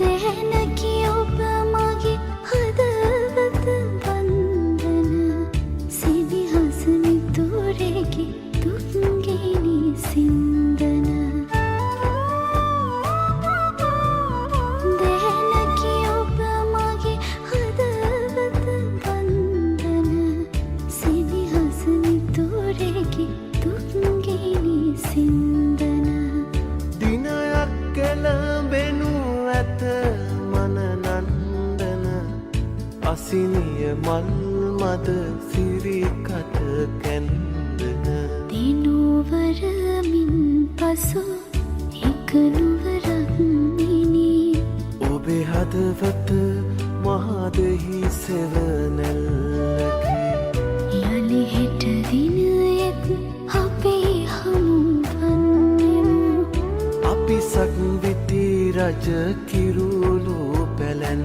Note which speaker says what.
Speaker 1: දැනකි ඔබ මගේ හදවත වන්දන සිවිහස මිතුරෙකි දුක්ගිනි සින්දන දැනකි ඔබ මගේ හදවත වන්දන සිවිහස මිතුරෙකි දුක්ගිනි සින්දන
Speaker 2: දිනයක් කෙළඹෙනු ඇත මනනන්දන අසිනිය මල් මද සිරිකට කැන්දන
Speaker 1: දිනුවරමින් පසු එක නුවරක් මිනී
Speaker 2: ඔබේ හදවත මහදෙහි සෙවනැල්ලකි
Speaker 1: යළි හෙට දිනයෙත් අපේ හමුවන්නෙමු
Speaker 2: අපි සක්විති රජ කිරුළු පැලැන්